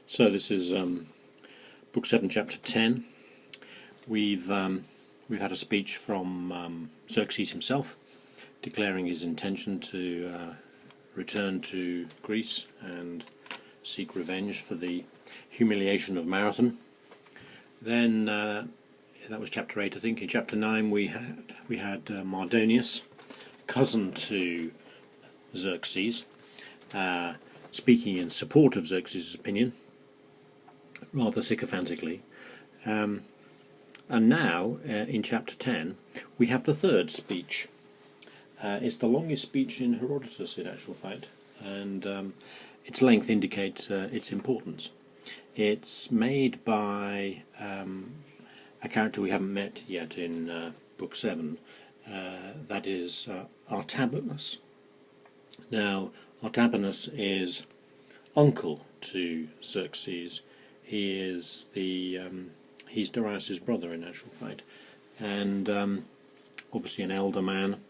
So this is Book 7, Chapter 10. We've had a speech from Xerxes himself, declaring his intention to return to Greece and seek revenge for the humiliation of Marathon. Then that was Chapter 8, I think. In Chapter 9 we had Mardonius, cousin to Xerxes, speaking in support of Xerxes' opinion, rather sycophantically. And now, in Chapter 10, we have the third speech. It's the longest speech in Herodotus, in actual fact, and its length indicates its importance. It's made by a character we haven't met yet in Book 7, that is Artabanus. Now, Artabanus is uncle to Xerxes. He is he's Darius' brother, in actual fact, and obviously an elder man,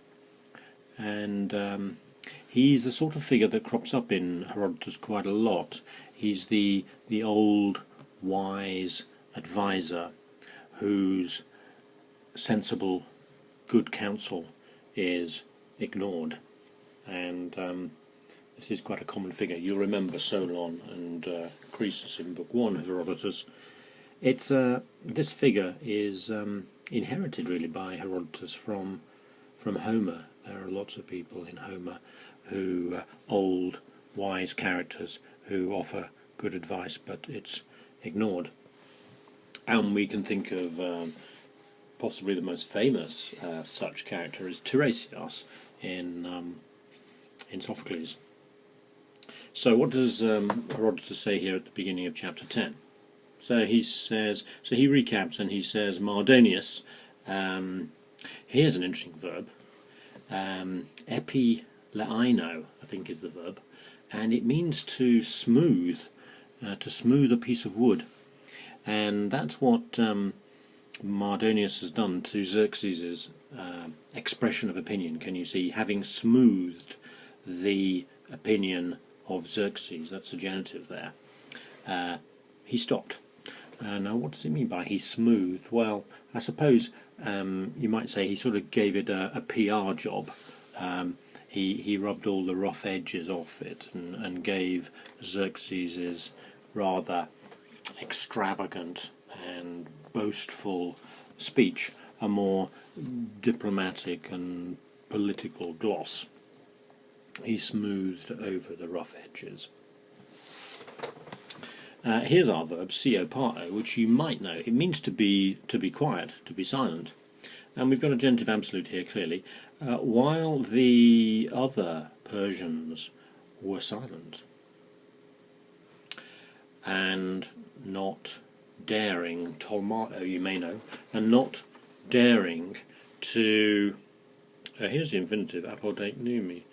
and he's a sort of figure that crops up in Herodotus quite a lot. He's the old, wise advisor whose sensible, good counsel is ignored, and this is quite a common figure. You'll remember Solon and Croesus in Book 1 of Herodotus. It's this figure is inherited really by Herodotus from Homer. There are lots of people in Homer who old, wise characters who offer good advice, but it's ignored. And we can think of possibly the most famous such character is Tiresias in Sophocles. So what does Herodotus say here at the beginning of Chapter 10? So he recaps and he says, Mardonius, here's an interesting verb, epileino, I think is the verb, and it means to smooth a piece of wood. And that's what Mardonius has done to Xerxes' expression of opinion. Can you see? Having smoothed the opinion of Xerxes, that's a genitive there, he stopped. Now what does it mean by he smoothed? Well, I suppose you might say he sort of gave it a PR job. He rubbed all the rough edges off it and gave Xerxes' rather extravagant and boastful speech a more diplomatic and political gloss. He smoothed over the rough edges. Here's our verb, siopato, which you might know. It means to be quiet, to be silent. And we've got a genitive absolute here, clearly. While the other Persians were silent and not daring, tolmato you may know, and not daring to... here's the infinitive, apodeiknumi.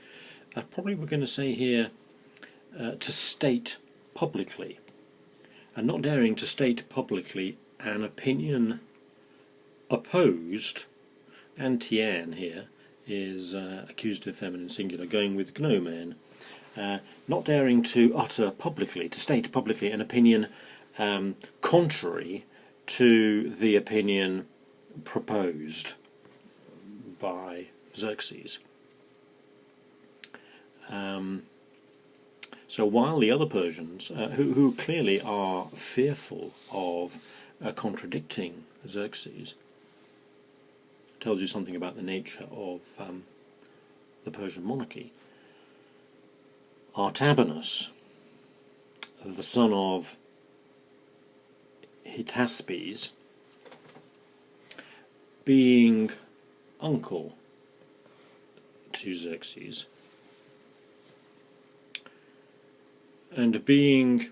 Probably we're going to say here to state publicly, and not daring to state publicly an opinion opposed, and tien here is accusative feminine singular, going with gnomen, not daring to utter publicly, to state publicly an opinion contrary to the opinion proposed by Xerxes. So while the other Persians, who clearly are fearful of contradicting Xerxes, tells you something about the nature of the Persian monarchy. Artabanus, the son of Hytaspes, being uncle to Xerxes, and being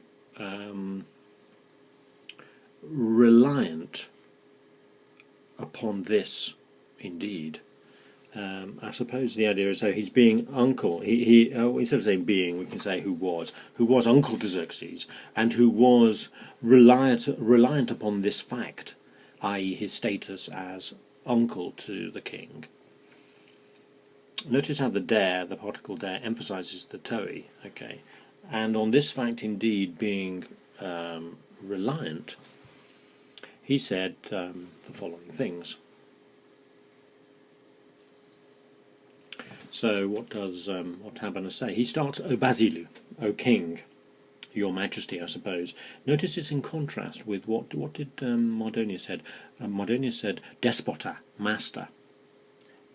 reliant upon this, indeed. I suppose the idea is that he's being uncle. He instead of saying being, we can say who was uncle to Xerxes, and who was reliant upon this fact, i.e. his status as uncle to the king. Notice how the particle dare, emphasises the toi. Okay. And on this fact indeed being reliant, he said the following things. So what does Artabanus say? He starts, O Basilu, O King, Your Majesty, I suppose. Notice it's in contrast with what did Mardonius said. Mardonius said, Despota, Master.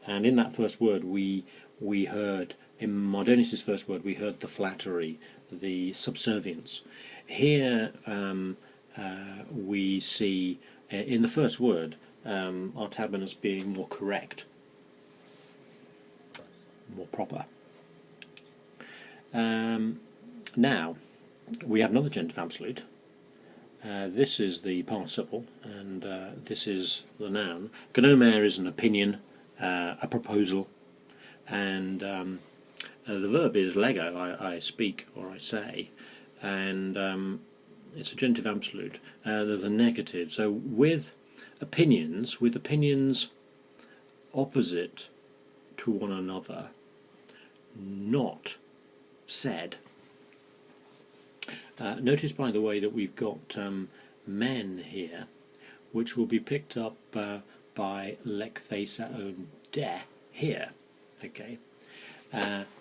And in that first word we heard, in Mardonius' first word, we heard the flattery, the subservience. Here we see, in the first word, Artabanus being more correct, more proper. Now, we have another genitive absolute. This is the participle, and this is the noun. Gnomer is an opinion, a proposal, and the verb is lego, I speak or I say, and it's a genitive absolute. There's a negative, so with opinions opposite to one another, not said. Notice, by the way, that we've got men here, which will be picked up by lek thesaon de here. Okay.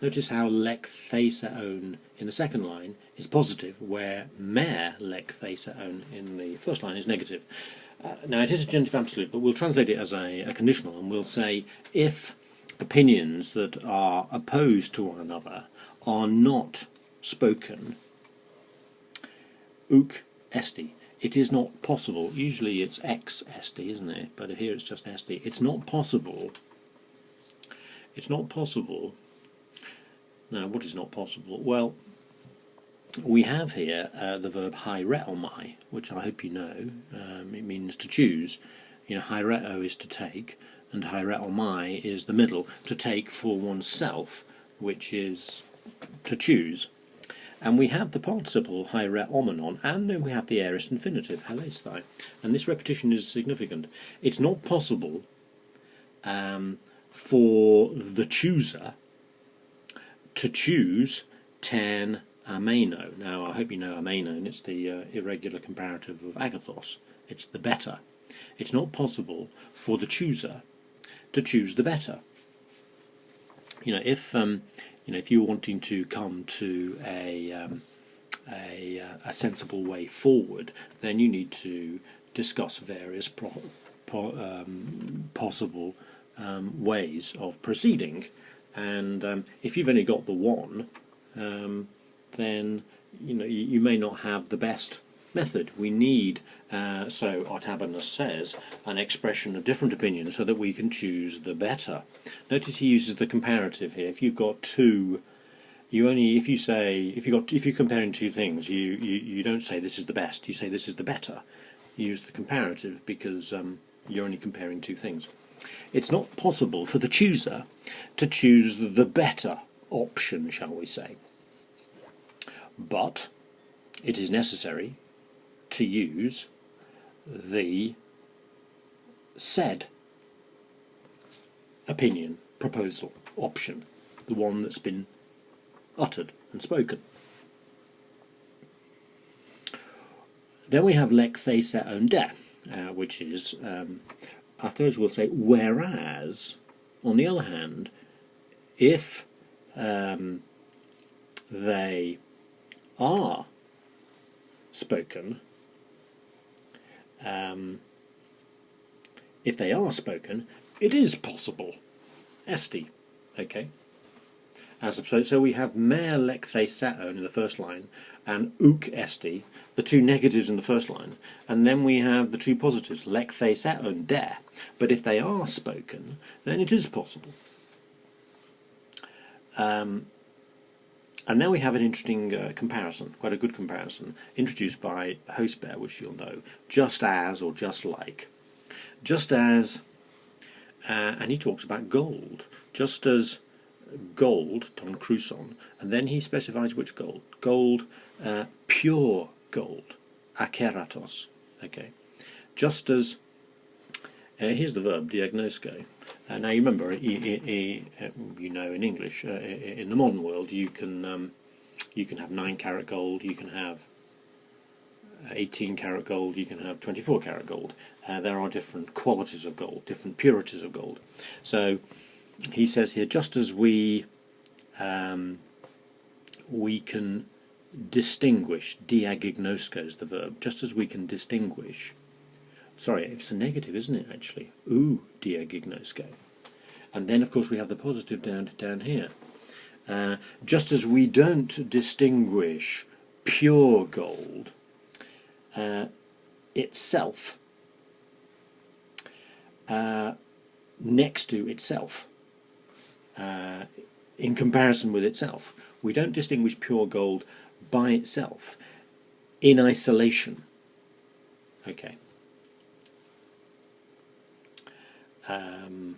Notice how lek thesaon in the second line is positive, where mer lek thesaon in the first line is negative. Now it is a genitive absolute, but we'll translate it as a conditional, and we'll say if opinions that are opposed to one another are not spoken, uk esti. It is not possible. Usually it's ex esti, isn't it? But here it's just esti. It's not possible. It's not possible. Now, what is not possible? Well, we have here the verb haireomai, which I hope you know. It means to choose. You know, haireo is to take, and haireomai is the middle, to take for oneself, which is to choose. And we have the participle haireomenon, and then we have the aorist infinitive halesthai. And this repetition is significant. It's not possible for the chooser to choose ten ameno. Now, I hope you know ameno, and it's the irregular comparative of agathos. It's the better. It's not possible for the chooser to choose the better. You know, if you're wanting to come to a sensible way forward, then you need to discuss various possible ways of proceeding. And if you've only got the one, then you may not have the best method. We need, so Artabanus says, an expression of different opinions so that we can choose the better. Notice he uses the comparative here. If you've got two, if you're comparing two things, you don't say this is the best. You say this is the better. You use the comparative because you're only comparing two things. It's not possible for the chooser to choose the better option, shall we say. But it is necessary to use the said opinion, proposal, option, the one that's been uttered and spoken. Then we have lek thesaon de, which is, afterwards we'll say, whereas, on the other hand, if they are spoken, it is possible. Esti, okay. So we have mer lek thesaon in the first line and uk esti, the two negatives in the first line, and then we have the two positives, lek thesaon de. But if they are spoken, then it is possible. And now we have an interesting comparison, quite a good comparison, introduced by Hosper, which you'll know, just as or just like. Just as, and he talks about gold, just as gold, ton cruson, and then he specifies which gold. Gold, pure gold, akeratos, okay. Just as, here's the verb, diagnosko. Now you remember, you know, in English, in the modern world, you can have 9-carat gold, you can have 18 karat gold, you can have 24 karat gold. There are different qualities of gold, different purities of gold. So he says here, just as we can distinguish, diagignosko is the verb, just as we can distinguish, sorry, it's a negative, isn't it, actually? Diagignosko. And then, of course, we have the positive down here. Just as we don't distinguish pure gold itself next to itself, in comparison with itself. We don't distinguish pure gold by itself, in isolation. Okay. And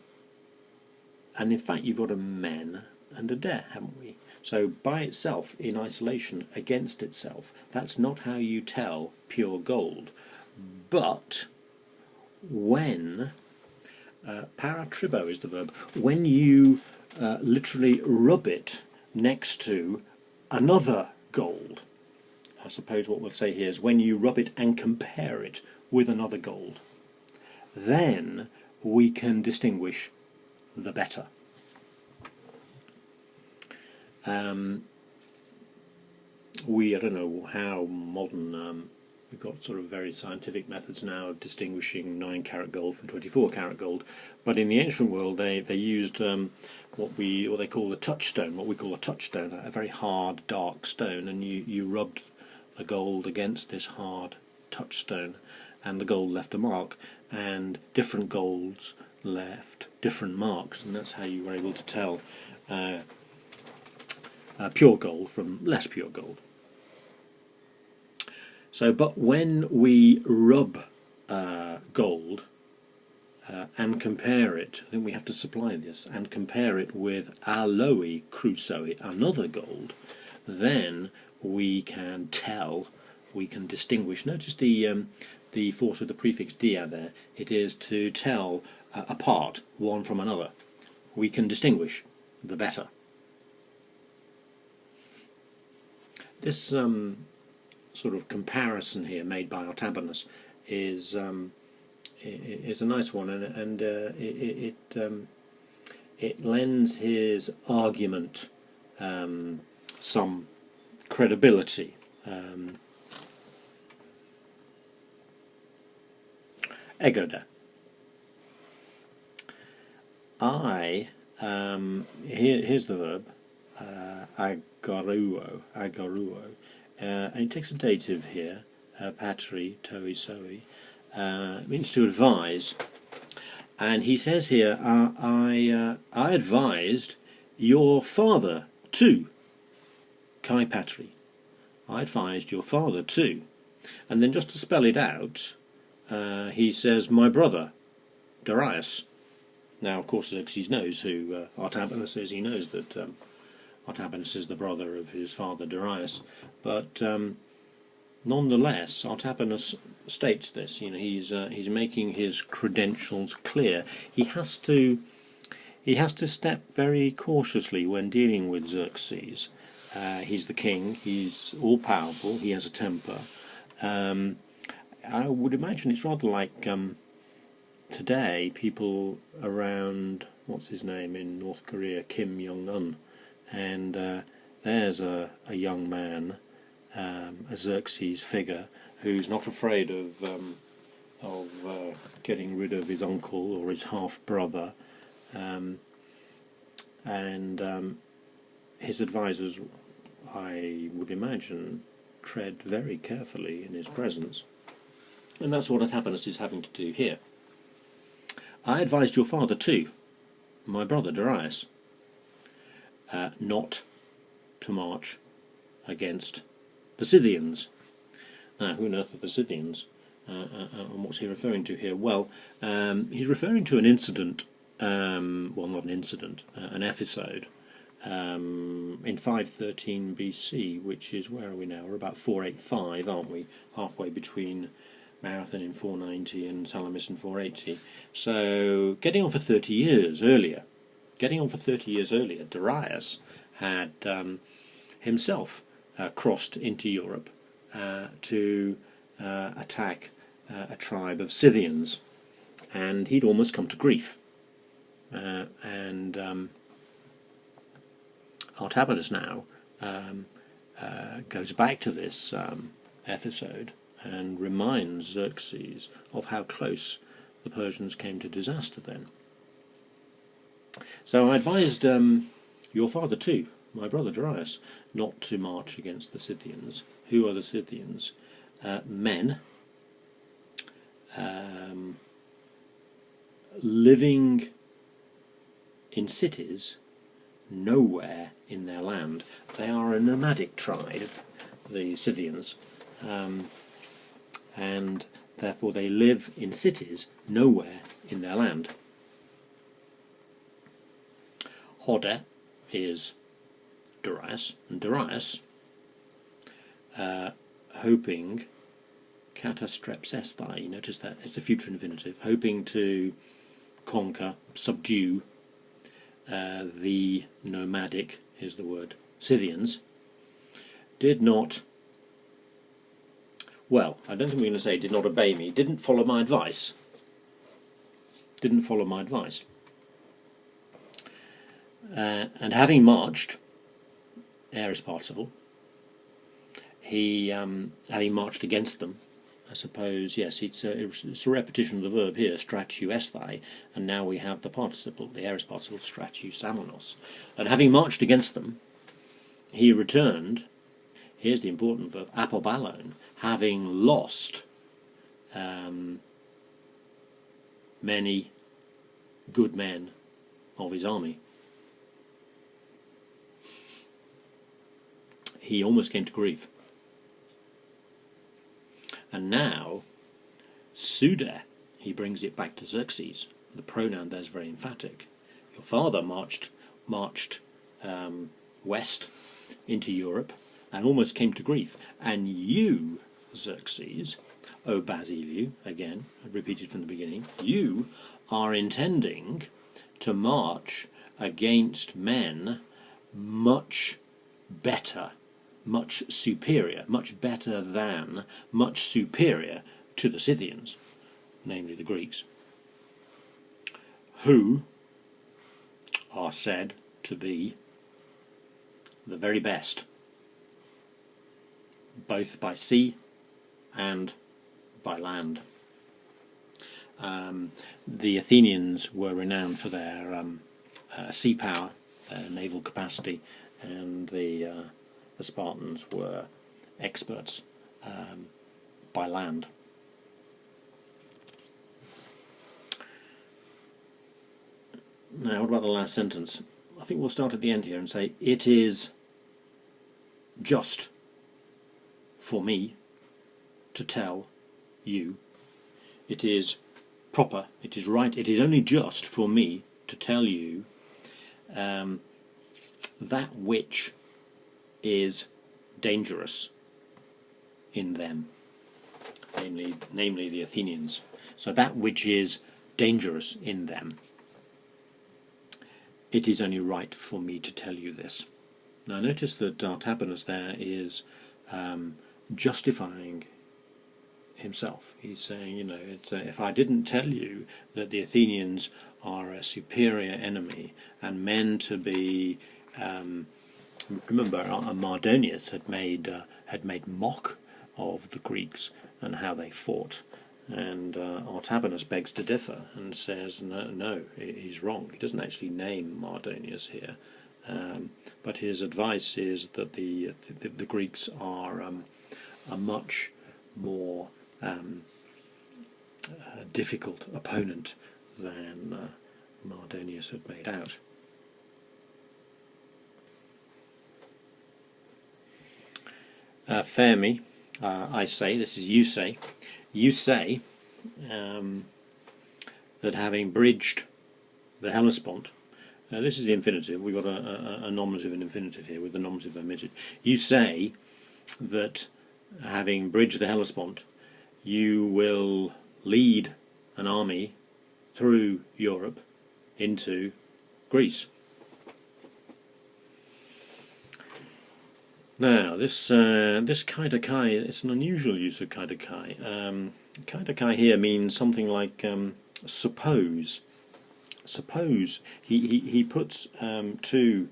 in fact, you've got a men and a der, haven't we? So by itself, in isolation, against itself, that's not how you tell pure gold. But when, paratribo is the verb, when you literally rub it next to another gold, I suppose what we'll say here is when you rub it and compare it with another gold, then we can distinguish the better. I don't know how modern, we've got sort of very scientific methods now of distinguishing 9 karat gold from 24 karat gold, but in the ancient world they used what they call a touchstone, a very hard dark stone, and you rubbed the gold against this hard touchstone, and the gold left a mark, and different golds left different marks, and that's how you were able to tell pure gold from less pure gold. So, but when we rub gold and compare it, I think we have to supply this, and compare it with aloi crusoe, another gold, then we can tell, we can distinguish. Notice the force of the prefix dia there. It is to tell apart one from another. We can distinguish the better. This sort of comparison here made by Artabanus is a nice one, and it lends his argument some credibility. Egoda. Here's the verb, agaruo, and it takes a dative here, patri, toi, soi, means to advise, and he says here, I advised your father too, kai patri, I advised your father too, and then just to spell it out, he says, my brother, Darius. Now, of course, Xerxes knows who Artabanus is. He knows that Artabanus is the brother of his father Darius. But nonetheless, Artabanus states this. You know, he's making his credentials clear. He has to step very cautiously when dealing with Xerxes. He's the king. He's all powerful. He has a temper. I would imagine it's rather like today, people around, what's his name in North Korea, Kim Jong-un, and there's a young man, a Xerxes figure, who's not afraid of getting rid of his uncle or his half-brother, and his advisors, I would imagine, tread very carefully in his presence. And that's what Artabanus is having to do here. I advised your father too, my brother Darius, not to march against the Scythians. Now, who on earth are the Scythians? And what's he referring to here? Well, he's referring to an incident, well, not an incident, an episode, in 513 BC, which is, where are we now? We're about 485, aren't we? Halfway between Marathon in 490 and Salamis in 480. So, getting on for 30 years earlier, Darius had himself crossed into Europe to attack a tribe of Scythians, and he'd almost come to grief. And Artabanus now goes back to this episode and reminds Xerxes of how close the Persians came to disaster then. So I advised your father too, my brother Darius, not to march against the Scythians. Who are the Scythians? Men living in cities nowhere in their land. They are a nomadic tribe, the Scythians, and therefore they live in cities nowhere in their land. Hode is Darius, and Darius, hoping, katastrepsesthai, you notice that it's a future infinitive, hoping to conquer, subdue the nomadic, is the word, Scythians, did not, well, I don't think we're going to say did not obey me, didn't follow my advice. Didn't follow my advice. And having marched, aorist participle, he, having marched against them, I suppose, yes, it's a repetition of the verb here, stratu esthai, and now we have the participle, the aorist participle, stratu salonos. And having marched against them, he returned, here's the important verb, apobalon, having lost many good men of his army. He almost came to grief. And now, Sude, he brings it back to Xerxes. The pronoun there is very emphatic. Your father marched west into Europe and almost came to grief. And you, Xerxes, O Basiliu, again, repeated from the beginning, you are intending to march against men much better, much superior, much better than, much superior to the Scythians, namely the Greeks, who are said to be the very best, both by sea and by land. The Athenians were renowned for their sea power, naval capacity, and the Spartans were experts by land. Now, what about the last sentence? I think we'll start at the end here and say, it is just for me to tell you. It is proper, it is right, it is only just for me to tell you that which is dangerous in them, namely the Athenians. So that which is dangerous in them, it is only right for me to tell you this. Now notice that Artabanus there is justifying himself. He's saying, you know, if I didn't tell you that the Athenians are a superior enemy and men to be remember, Mardonius had made mock of the Greeks and how they fought, and Artabanus begs to differ and says no, he's wrong. He doesn't actually name Mardonius here, but his advice is that the Greeks are a much more difficult opponent than Mardonius had made out. Fermi, I say, this is you say that having bridged the Hellespont, this is the infinitive, we've got a nominative and infinitive here with the nominative omitted. You say that having bridged the Hellespont, you will lead an army through Europe into Greece. Now, this kaidakai, it's an unusual use of kaidakai. Kaidakai here means something like suppose. Suppose he puts to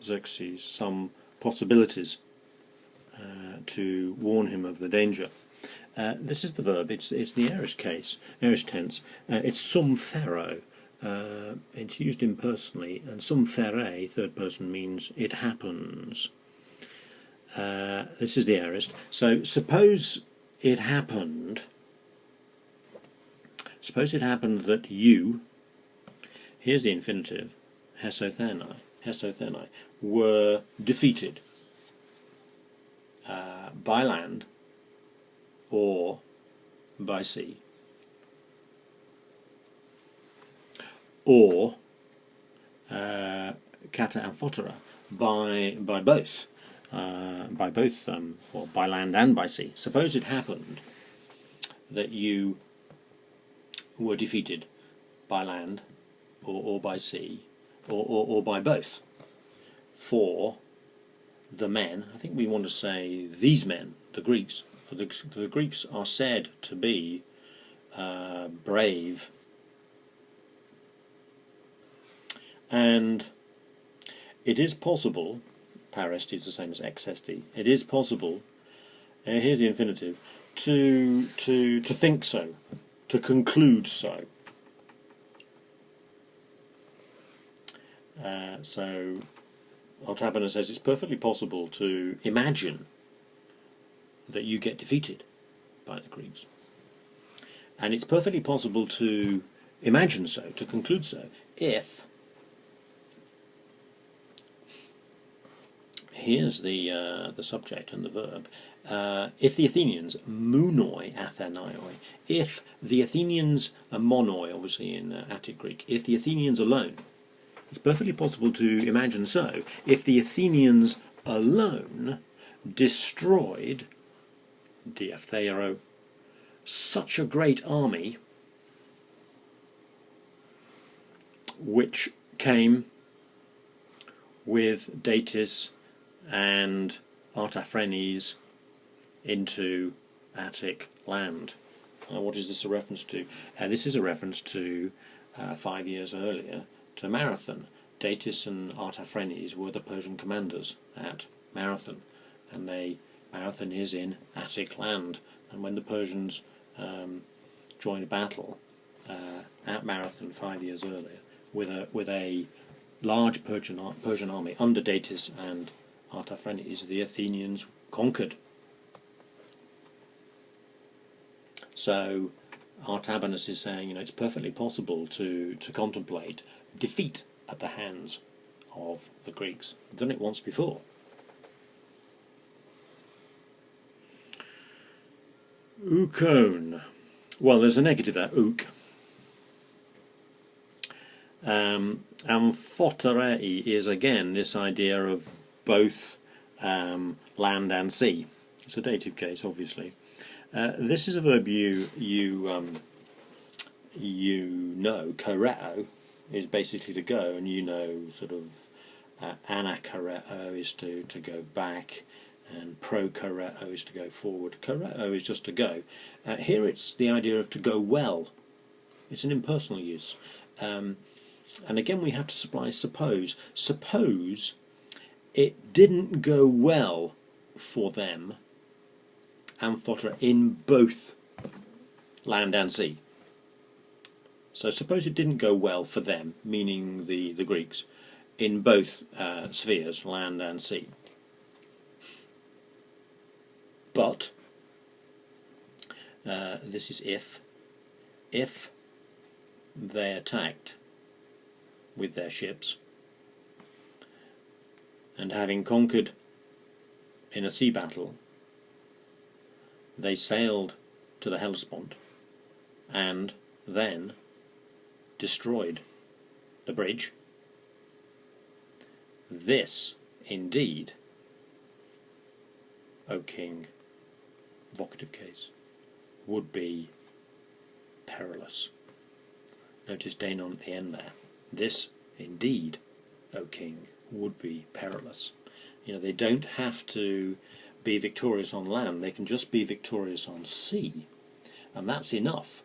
Xerxes some possibilities to warn him of the danger. This is the verb. It's the aorist tense. It's sum pharaoh. It's used impersonally, and sum fere, third person, means it happens. This is the aorist. So suppose it happened. Suppose it happened that you. Here's the infinitive. Hesothenai were defeated by land or by sea, or kata amphotera by both. Well, by land and by sea. Suppose it happened that you were defeated by land or by sea or by both. For the men, I think we want to say these men, the Greeks. For the Greeks are said to be brave, and it is possible. Paresti is the same as exesti. It is possible. Here's the infinitive. To think so, to conclude so. So Artabanus says it's perfectly possible to imagine that you get defeated by the Greeks, and it's perfectly possible to imagine so, to conclude so, if. Here's the subject and the verb. If the Athenians, munoi athenaioi, if the Athenians, monoi obviously in Attic Greek, if the Athenians alone, it's perfectly possible to imagine so, if the Athenians alone destroyed, diaptheiro, such a great army which came with Datis and Artaphernes into Attic land. What is this a reference to? This is a reference to 5 years earlier to Marathon. Datis and Artaphernes were the Persian commanders at Marathon, and Marathon is in Attic land. And when the Persians joined battle at Marathon 5 years earlier with a large Persian army under Datis and Artaphernes, the Athenians conquered. So Artabanus is saying, it's perfectly possible to contemplate defeat at the hands of the Greeks. I've done it once before. Ukon. Well, there's a negative there, uk. Amphoterei is again this idea of both land and sea. It's a dative case, obviously. This is a verb you know. Koreo is basically to go, and sort of anakoreo is to go back, and prokoreo is to go forward. Koreo is just to go. Here it's the idea of to go well. It's an impersonal use. And again we have to supply suppose. Suppose it didn't go well for them, Amphotera, in both land and sea. So suppose it didn't go well for them, meaning the Greeks, in both spheres, land and sea. But, this is if they attacked with their ships, and having conquered in a sea battle, they sailed to the Hellespont and then destroyed the bridge. This, indeed, O king, vocative case, would be perilous. Notice Danon at the end there. This, indeed, O king, would be perilous. They don't have to be victorious on land, they can just be victorious on sea, and that's enough.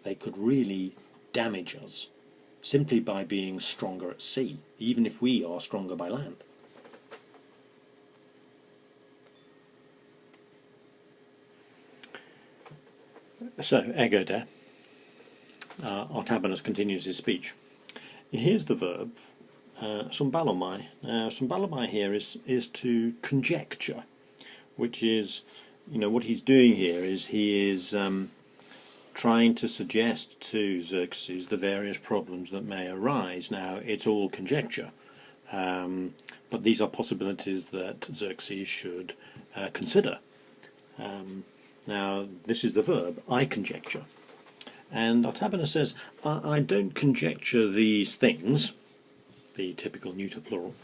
They could really damage us simply by being stronger at sea, even if we are stronger by land. So, ego de. Artabanus continues his speech. Here's the verb, sumbalomai. Now, sumbalomai here is to conjecture, which is, what he's doing here is he is trying to suggest to Xerxes the various problems that may arise. Now, it's all conjecture, but these are possibilities that Xerxes should consider. Now, this is the verb, I conjecture. And Artabanus says, I don't conjecture these things, the typical neuter plural,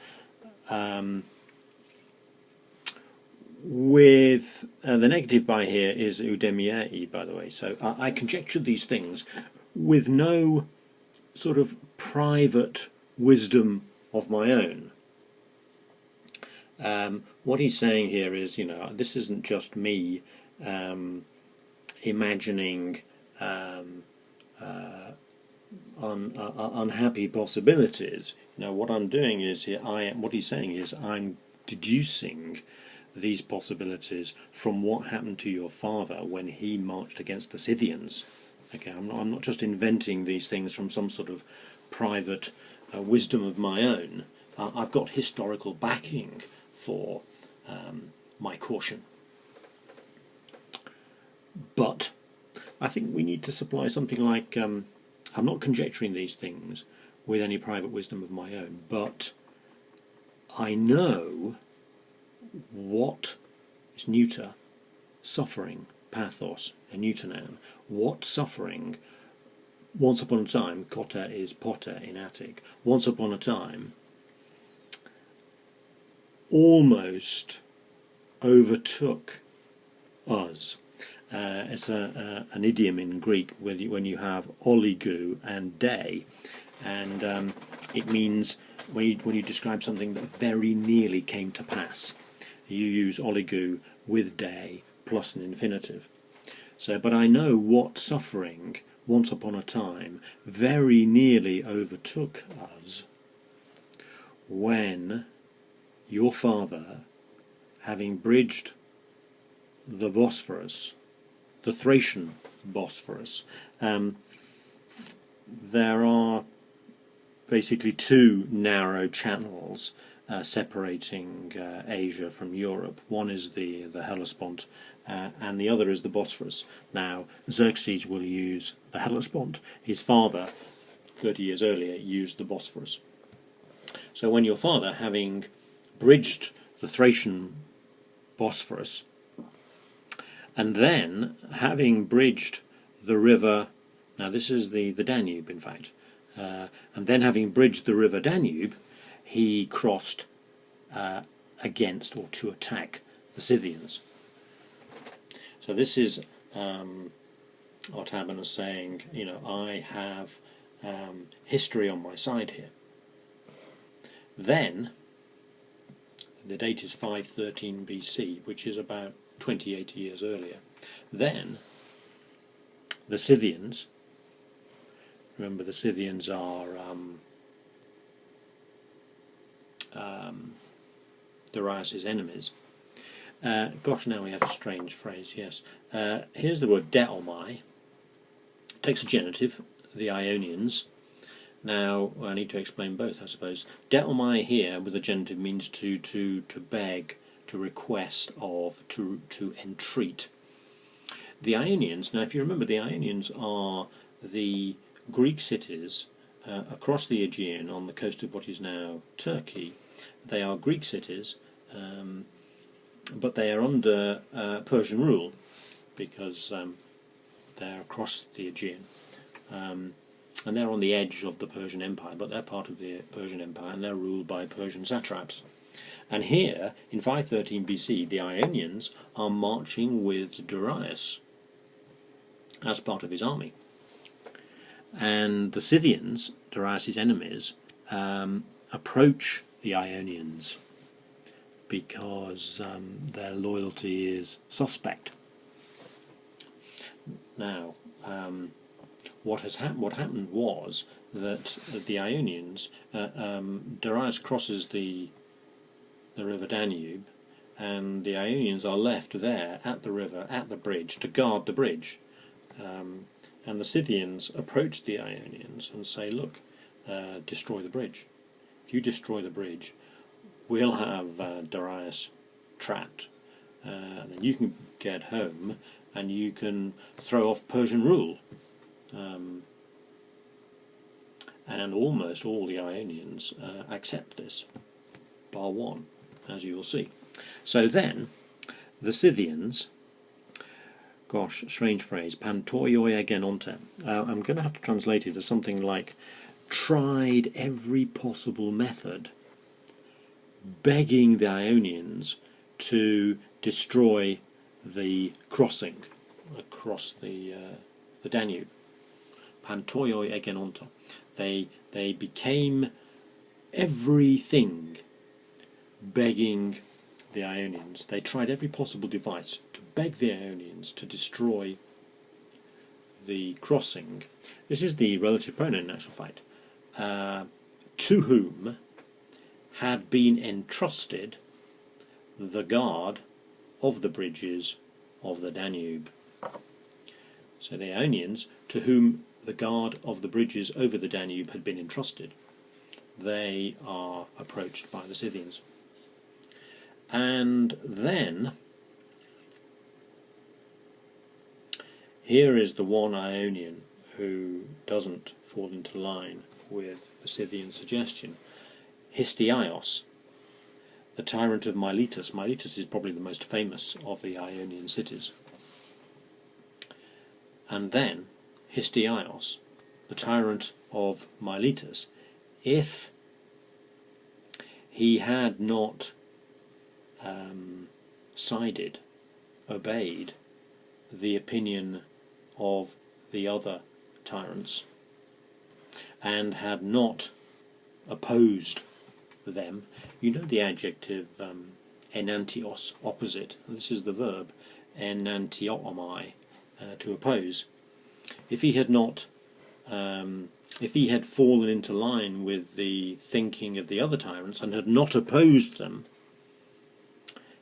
with the negative by here is eudemiai, by the way. So I conjecture these things with no sort of private wisdom of my own. What he's saying here is, this isn't just me imagining unhappy possibilities. What I'm doing is here. What he's saying is, I'm deducing these possibilities from what happened to your father when he marched against the Scythians. Okay, I'm not just inventing these things from some sort of private wisdom of my own. I've got historical backing for my caution. But I think we need to supply something like, I'm not conjecturing these things with any private wisdom of my own, but I know what is neuter, suffering, pathos, a neuter noun, what suffering, once upon a time, kote is pote in Attic, once upon a time, almost overtook us. It's an idiom in Greek when you have oligu and de, and it means when you describe something that very nearly came to pass. You use oligu with de plus an infinitive. So, but I know what suffering once upon a time very nearly overtook us when your father, having bridged the Bosphorus, the Thracian Bosphorus, there are basically two narrow channels separating Asia from Europe. One is the Hellespont, and the other is the Bosphorus. Now, Xerxes will use the Hellespont. His father, 30 years earlier, used the Bosphorus. So when your father, having bridged the Thracian Bosphorus, and then having bridged the river, now this is the Danube in fact, and then having bridged the river Danube, he crossed against or to attack the Scythians. So this is Artabanus saying, I have history on my side here. Then, the date is 513 BC, which is about 28 years earlier. Then, the Scythians, remember the Scythians are Darius' enemies. Gosh, now we have a strange phrase, yes. Here's the word deomai. It takes a genitive, the Ionians. Now, I need to explain both, I suppose. Deomai here, with a genitive, means to beg, to request of, to entreat. The Ionians, now if you remember, the Ionians are the Greek cities across the Aegean on the coast of what is now Turkey. They are Greek cities, but they are under Persian rule because they're across the Aegean. And they're on the edge of the Persian Empire, but they're part of the Persian Empire and they're ruled by Persian satraps. And here, in 513 BC, the Ionians are marching with Darius as part of his army. And the Scythians, Darius' enemies, approach the Ionians because their loyalty is suspect. Now, what happened was that the Ionians, Darius crosses the river Danube, and the Ionians are left there at the river, at the bridge, to guard the bridge. And the Scythians approach the Ionians and say, look, destroy the bridge. If you destroy the bridge, we'll have Darius trapped. Then you can get home and you can throw off Persian rule. And almost all the Ionians accept this, bar one, as you will see. So then, the Scythians, gosh, strange phrase, pantoioi egenonte. I'm going to have to translate it as something like, tried every possible method, begging the Ionians to destroy the crossing across the Danube. Pantoioi egenonte. They became everything begging the Ionians. They tried every possible device to beg the Ionians to destroy the crossing. This is the relative pronoun in actual fact. To whom had been entrusted the guard of the bridges of the Danube. So the Ionians, to whom the guard of the bridges over the Danube had been entrusted, they are approached by the Scythians. And then, here is the one Ionian who doesn't fall into line with the Scythian suggestion. Histiaios, the tyrant of Miletus. Miletus is probably the most famous of the Ionian cities. And then, Histiaios, the tyrant of Miletus, if he had not obeyed the opinion of the other tyrants, and had not opposed them. You know the adjective enantios, opposite. This is the verb enantiomai, to oppose. If he had not, if he had fallen into line with the thinking of the other tyrants and had not opposed them,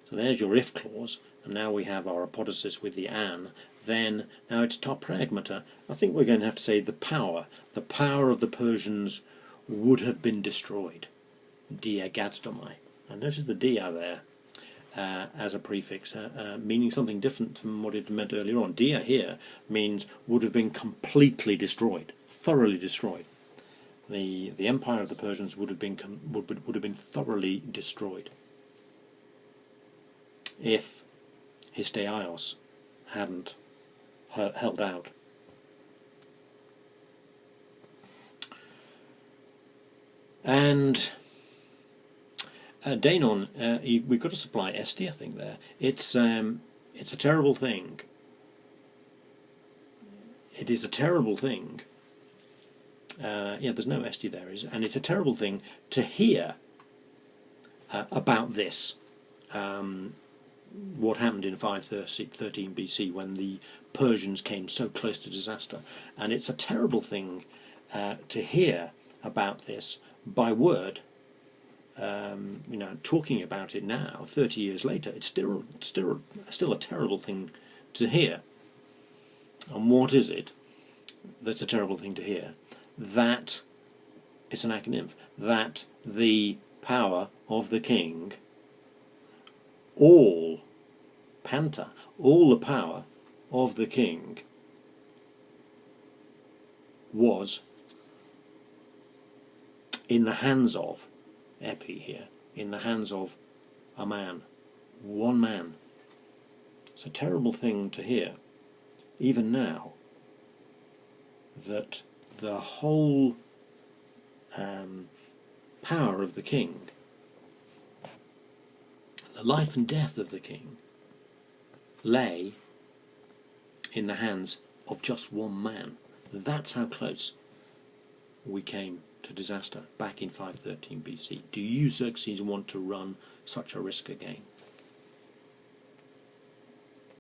so there's your if clause, and now we have our apodosis with the an. Then, now it's ta pragmata. I think we're going to have to say the power of the Persians would have been destroyed. Dia gadstomai. And notice the dia there as a prefix, meaning something different from what it meant earlier on. Dia here means would have been completely destroyed, thoroughly destroyed. The empire of the Persians would have been thoroughly destroyed if Histiaios hadn't held out. And Danon, we've got to supply esti, I think, there. It's a terrible thing. It is a terrible thing. Yeah, there's no esti there, and it's a terrible thing to hear about this. What happened in 513 BC when the Persians came so close to disaster. And it's a terrible thing to hear about this by word. Talking about it now, 30 years later, it's still a terrible thing to hear. And what is it that's a terrible thing to hear? That, it's an acronym, that the power of the king, all the power of the king was in the hands of, epi here, in the hands of a man, one man. It's a terrible thing to hear, even now, that the whole power of the king, the life and death of the king, lay in the hands of just one man. That's how close we came to disaster back in 513 BC. Do you, Xerxes, want to run such a risk again.